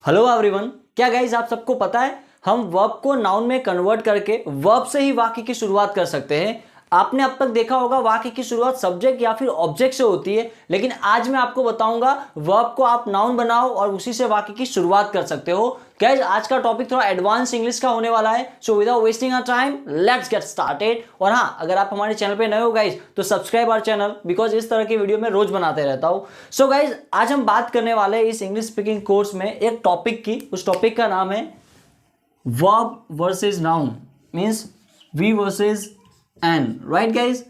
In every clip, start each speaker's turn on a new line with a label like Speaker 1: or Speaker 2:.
Speaker 1: Hello everyone, क्या guys आप सबको पता है हम वर्ब को नाउन में कन्वर्ट करके वर्ब से ही वाक्य की शुरुआत कर सकते हैं। आपने अब तक देखा होगा वाक्य की शुरुआत सब्जेक्ट या फिर ऑब्जेक्ट से होती है, लेकिन आज मैं आपको बताऊंगा वर्ब को आप नाउन बनाओ और उसी से वाक्य की शुरुआत कर सकते हो। गाइज आज का टॉपिक थोड़ा एडवांस इंग्लिश का होने वाला है, so without wasting our time let's get started. और हाँ, अगर आप हमारे चैनल पे नए हो गाइज तो सब्सक्राइब आवर चैनल, बिकॉज इस तरह की वीडियो मैं रोज बनाते रहता हूँ। सो गाइज आज हम बात करने वाले हैं इस इंग्लिश स्पीकिंग कोर्स में एक टॉपिक की। उस टॉपिक का नाम है verb versus noun, means V versus N, right guys.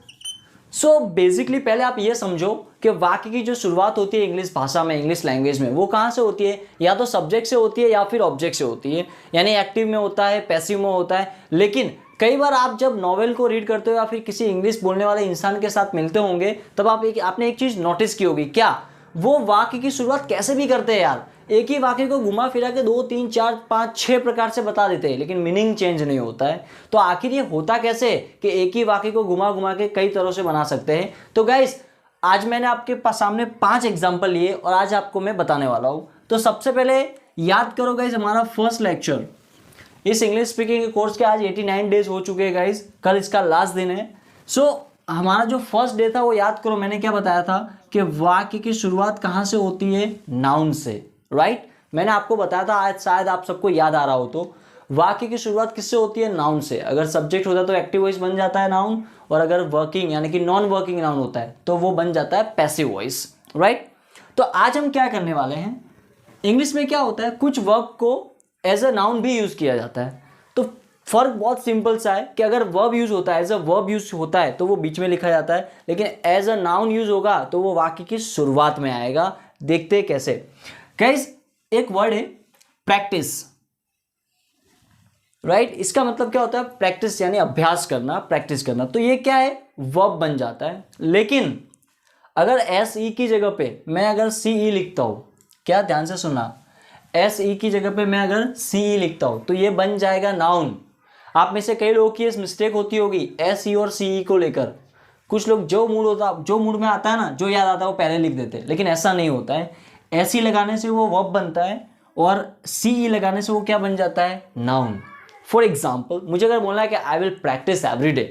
Speaker 1: So basically पहले आप ये समझो कि वाक्य की जो शुरुआत होती है इंग्लिश भाषा में, इंग्लिश लैंग्वेज में, वो कहाँ से होती है? या तो सब्जेक्ट से होती है या फिर ऑब्जेक्ट से होती है, यानी एक्टिव में होता है, पैसिव में होता है। लेकिन कई बार आप जब नॉवेल को रीड करते हो या फिर किसी इंग्लिश बोलने वाले इंसान के साथ मिलते होंगे, तब आपने एक चीज़ नोटिस की होगी, क्या वो वाक्य की शुरुआत कैसे भी करते हैं यार। एक ही वाक्य को घुमा फिरा के 2, 3, 4, 5, 6 प्रकार से बता देते हैं, लेकिन मीनिंग चेंज नहीं होता है। तो आखिर ये होता कैसे कि एक ही वाक्य को घुमा घुमा के कई तरह से बना सकते हैं? तो गाइस आज मैंने आपके पास सामने 5 एग्जाम्पल लिए और आज आपको मैं बताने वाला हूँ। तो सबसे पहले याद करो गाइस, हमारा फर्स्ट लेक्चर इस इंग्लिश स्पीकिंग कोर्स के आज 89 डेज हो चुके हैं गाइस, कल इसका लास्ट दिन है। सो हमारा जो फर्स्ट डे था वो याद करो, मैंने क्या बताया था कि वाक्य की शुरुआत कहाँ से होती है? नाउन से, राइट। मैंने आपको बताया था, आज शायद आप सबको याद आ रहा हो, तो वाक्य की शुरुआत किससे होती है? नाउन से। अगर सब्जेक्ट होता है तो एक्टिव वॉइस बन जाता है नाउन, और अगर वर्किंग यानी कि नॉन वर्किंग नाउन होता है तो वो बन जाता है पैसिव वॉइस, राइट। तो आज हम क्या करने वाले हैं, इंग्लिश में क्या होता है, कुछ वर्ब को एज अ नाउन भी यूज किया जाता है। तो फर्क बहुत सिंपल सा है कि अगर वर्ब यूज होता है, एज अ वर्ब यूज होता है तो वो बीच में लिखा जाता है, लेकिन एज अ नाउन यूज होगा तो वो वाक्य की शुरुआत में आएगा। देखते हैं कैसे। गाइस एक वर्ड है प्रैक्टिस, राइट। इसका मतलब क्या होता है? प्रैक्टिस यानी अभ्यास करना, प्रैक्टिस करना। तो ये क्या है? वर्ब बन जाता है। लेकिन अगर एस ई की जगह पे मैं अगर सी ई लिखता हूं, क्या ध्यान से सुना, एस ई की जगह पे मैं अगर सी ई लिखता हूं तो ये बन जाएगा नाउन। आप में से कई लोगों की इस मिस्टेक होती होगी एस ई और सी ई को लेकर। कुछ लोग जो मूड में आता है ना, जो याद आता है वो पहले लिख देते हैं, लेकिन ऐसा नहीं होता है। एस ई लगाने से वो वर्ब बनता है और सी ई लगाने से वो क्या बन जाता है? नाउन। फॉर एग्जाम्पल मुझे अगर बोलना है कि I will practice every day,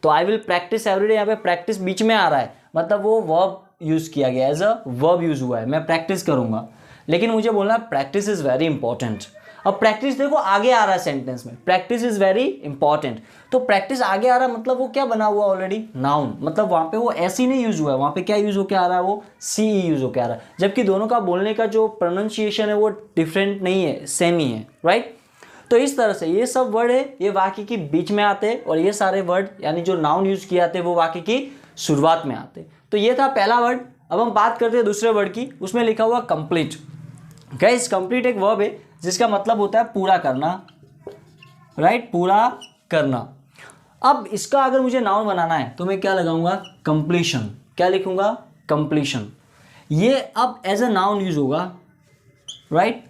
Speaker 1: तो I will practice every day, यहाँ पे प्रैक्टिस बीच में आ रहा है, मतलब वो वर्ब यूज किया गया, एज अ वर्ब यूज हुआ है, मैं प्रैक्टिस करूंगा। लेकिन मुझे बोलना है प्रैक्टिस इज वेरी इंपॉर्टेंट। अब प्रैक्टिस देखो आगे आ रहा है सेंटेंस में, प्रैक्टिस इज वेरी इंपॉर्टेंट, तो प्रैक्टिस आगे आ रहा है, मतलब वो क्या बना हुआ ऑलरेडी? नाउन। मतलब वहां पे वो ऐसी नहीं यूज हुआ है, वहां पे क्या यूज होकर आ रहा है? वो सी ई यूज होकर आ रहा है। जबकि दोनों का बोलने का जो प्रोनाउंसिएशन है वो डिफरेंट नहीं है, सेम ही है, राइट। तो इस तरह से ये सब वर्ड है, ये वाक्य के बीच में आते हैं, और ये सारे वर्ड यानी जो नाउन यूज किए जाते हैं वो वाक्य की शुरुआत में आते हैं। तो ये था पहला वर्ड। अब हम बात करते हैं दूसरे वर्ड की, उसमें लिखा हुआ कंप्लीट। गाइस कंप्लीट एक वर्ब है जिसका मतलब होता है पूरा करना, राइट, पूरा करना। अब इसका अगर मुझे नाउन बनाना है तो मैं क्या लगाऊंगा? कंप्लीशन। क्या लिखूंगा? कंप्लीशन। ये अब एज अ नाउन यूज होगा, राइट।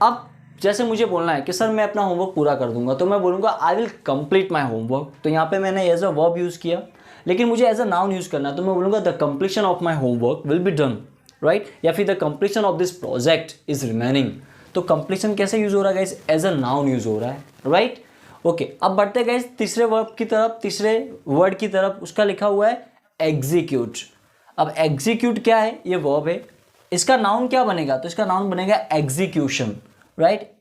Speaker 1: अब जैसे मुझे बोलना है कि सर मैं अपना होमवर्क पूरा कर दूंगा, तो मैं बोलूंगा I will complete my homework. तो यहाँ पे मैंने एज अ वर्ब यूज किया, लेकिन मुझे एज अ नाउन यूज करना है तो मैं बोलूंगा the completion of my homework will be done, right. या फिर the completion of this project is remaining. तो कंप्लीशन कैसे यूज हो रहा है guys? As a noun use हो रहा है, राइट। ओके, अब बढ़ते गाइस तीसरे वर्ब की तरफ, तीसरे वर्ड की तरफ। उसका लिखा हुआ है एग्जीक्यूट। अब एग्जीक्यूट क्या है? ये वर्ब है, इसका नाउन क्या बनेगा? तो इसका नाउन बनेगा एग्जीक्यूशन, राइट।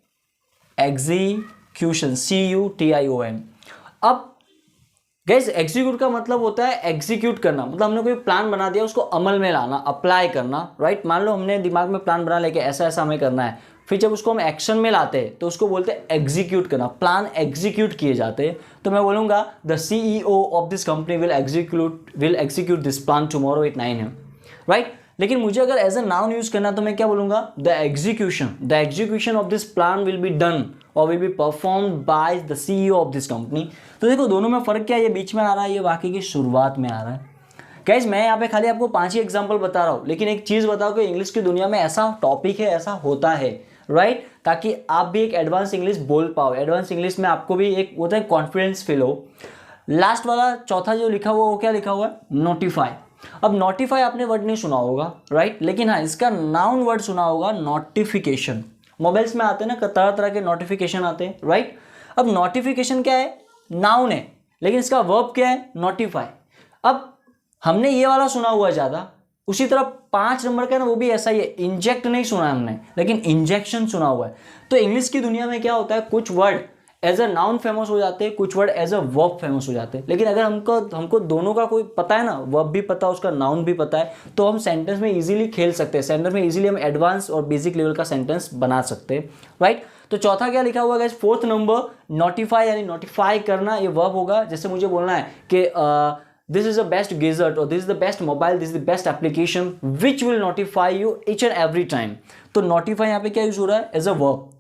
Speaker 1: Execution, CUTION। अब गाइस एग्जीक्यूट का मतलब होता है एग्जीक्यूट करना, मतलब हमने कोई प्लान बना दिया, उसको अमल में लाना, अप्लाई करना, राइट। मान लो हमने दिमाग में प्लान बना लेके ऐसा ऐसा हमें करना है, फिर जब उसको हम एक्शन में लाते हैं तो उसको बोलते हैं एग्जीक्यूट करना, प्लान एग्जीक्यूट किए जाते हैं। तो मैं बोलूंगा the CEO of this company will execute this plan tomorrow at 9 AM, right. लेकिन मुझे अगर एज अ नाउन यूज करना तो मैं क्या बोलूंगा? The execution of this plan will be done और will be performed by the CEO of this company. तो देखो दोनों में फर्क क्या है? ये बीच में आ रहा है, ये वाक्य की शुरुआत में आ रहा है। गाइस मैं यहाँ पे खाली आपको 5 ही एग्जांपल बता रहा हूँ, लेकिन एक चीज बताओ कि इंग्लिश की दुनिया में ऐसा टॉपिक है, ऐसा होता है, राइट, ताकि आप भी एक एडवांस इंग्लिश बोल पाओ। एडवांस इंग्लिश में आपको भी एक होता है कॉन्फिडेंस फील हो। लास्ट वाला चौथा जो लिखा हुआ वो क्या लिखा हुआ है? नोटिफाई। अब नोटिफाई आपने वर्ड नहीं सुना होगा, राइट, लेकिन हाँ इसका नाउन वर्ड सुना होगा, नोटिफिकेशन। मोबाइल्स में आते हैं ना तरह तरह के नोटिफिकेशन आते हैं, राइट। अब नोटिफिकेशन क्या है, नाउन है, लेकिन इसका वर्ब क्या है, नोटिफाई। अब हमने ये वाला सुना हुआ है ज़्यादा, उसी तरह 5 नंबर का ना वो भी ऐसा ही है, इंजेक्ट नहीं सुना हमने, लेकिन इंजेक्शन सुना हुआ है। तो इंग्लिश की दुनिया में क्या होता है, कुछ word as a noun famous हो जाते हैं, कुछ word as a verb famous हो जाते हैं। लेकिन अगर हमको दोनों का कोई पता है ना, वर्ब भी पता है, उसका नाउन भी पता है, तो हम सेंटेंस में इजीली खेल सकते हैं, सेंटेंस में इजीली हम एडवांस और बेसिक लेवल का सेंटेंस बना सकते हैं, राइट। तो चौथा क्या लिखा हुआ है, 4th नंबर नोटिफाई, यानी नोटिफाई करना, ये वर्ब होगा। जैसे मुझे बोलना है कि this is the best gadget और this is the best mobile, this is the best application which will notify you each and every time. तो नोटिफाई यहाँ पे क्या यूज हो रहा है, एज अ वर्ब।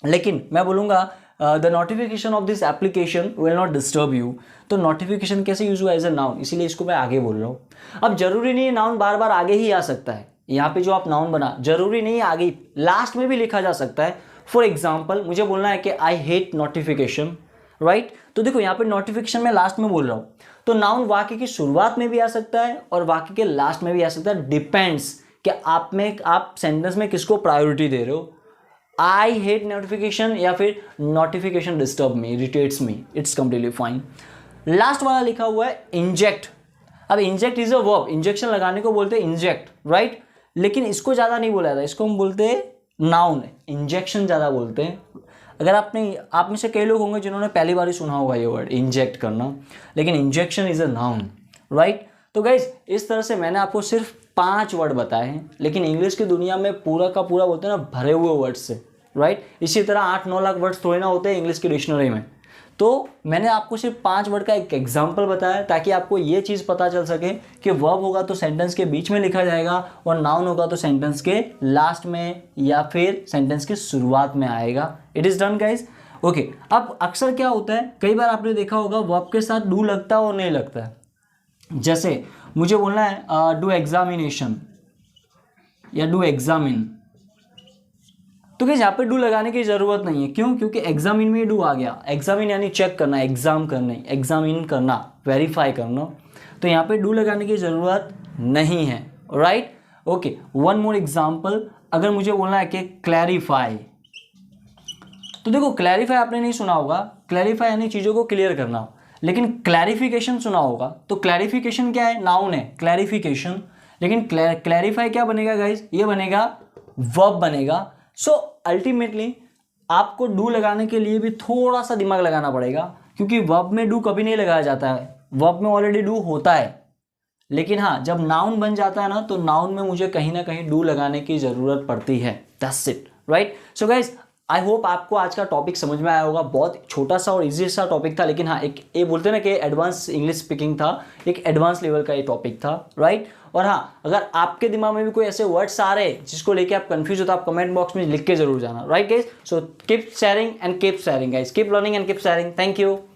Speaker 1: लेकिन मैं बोलूंगा the notification of this application will not disturb you. तो नोटिफिकेशन कैसे यूज हुआ, एज अ नाउन, इसीलिए इसको मैं आगे बोल रहा हूँ। अब जरूरी नहीं है नाउन बार बार आगे ही आ सकता है, यहाँ पे जो आप नाउन बना जरूरी नहीं है आगे, लास्ट में भी लिखा जा सकता है। फॉर एग्जाम्पल मुझे बोलना है कि आई हेट नोटिफिकेशन, राइट। तो देखो यहाँ पे नोटिफिकेशन में लास्ट में बोल रहा हूँ, तो नाउन वाक्य की शुरुआत में भी आ सकता है और वाक्य के लास्ट में भी आ सकता है, डिपेंड्स कि आप सेंटेंस में किसको प्रायोरिटी दे रहे हो, आई हेट नोटिफिकेशन या फिर notification disturb me, irritates me, it's completely fine. Last वाला लिखा हुआ है इंजेक्ट। अब inject is a verb, injection लगाने को बोलते हैं इंजेक्ट, राइट। लेकिन इसको ज़्यादा नहीं बोला जाता, इसको हम बोलते हैं नाउन है, इंजेक्शन ज़्यादा बोलते हैं। अगर आप में से कई लोग होंगे जिन्होंने पहली बार ही सुना होगा ये वर्ड इंजेक्ट करना, लेकिन injection is a noun, right. तो गाइज इस तरह से मैंने आपको सिर्फ 5 वर्ड बताए हैं, लेकिन इंग्लिश की दुनिया में पूरा का पूरा बोलते हैं ना भरे हुए वर्ड्स से, राइट। इसी तरह 8-9 लाख वर्ड्स थोड़े ना होते हैं इंग्लिश की डिक्शनरी में। तो मैंने आपको सिर्फ 5 वर्ड का एक एग्जाम्पल बताया ताकि आपको ये चीज़ पता चल सके कि वर्ब होगा तो सेंटेंस के बीच में लिखा जाएगा और नाउन होगा तो सेंटेंस के लास्ट में या फिर सेंटेंस की शुरुआत में आएगा। It is done guys, okay. अब अक्सर क्या होता है, कई बार आपने देखा होगा वर्ब के साथ डू लगता है और नहीं लगता है। जैसे मुझे बोलना है डू एग्जामिनेशन या डू एग्जामिन, तो क्या यहाँ पे डू लगाने की जरूरत नहीं है, क्यों, क्योंकि एग्जामिन में डू आ गया। एग्जामिन यानी चेक करना, एग्जाम करना, एग्जामिन करना, वेरीफाई करना, तो यहाँ पे डू लगाने की जरूरत नहीं है, right. Okay, one more example, अगर मुझे बोलना है कि क्लैरिफाई, तो देखो क्लैरिफाई आपने नहीं सुना होगा, क्लैरिफाई यानी चीज़ों को क्लियर करना, लेकिन क्लैरिफिकेशन सुना होगा। तो क्लैरिफिकेशन क्या है, नाउन है क्लैरिफिकेशन, लेकिन क्लैरिफाई क्या बनेगा गाइज, ये बनेगा वर्ब बनेगा। सो अल्टीमेटली आपको डू लगाने के लिए भी थोड़ा सा दिमाग लगाना पड़ेगा, क्योंकि वर्ब में डू कभी नहीं लगाया जाता है, वर्ब में ऑलरेडी डू होता है। लेकिन हाँ, जब नाउन बन जाता है ना, तो नाउन में मुझे कहीं ना कहीं डू लगाने की ज़रूरत पड़ती है, that's it, right. So guys I hope आपको आज का टॉपिक समझ में आया होगा। बहुत छोटा सा और इजी सा टॉपिक था, लेकिन हाँ एक ये बोलते हैं ना कि एडवांस इंग्लिश स्पीकिंग था, एक एडवांस लेवल का ये टॉपिक था, राइट। और हाँ, अगर आपके दिमाग में भी कोई ऐसे वर्ड्स आ रहे हैं जिसको लेके आप कंफ्यूज हो तो आप कमेंट बॉक्स में लिख के जरूर जाना, right guys. So keep sharing and keep sharing guys, keep learning and keep sharing. Thank you.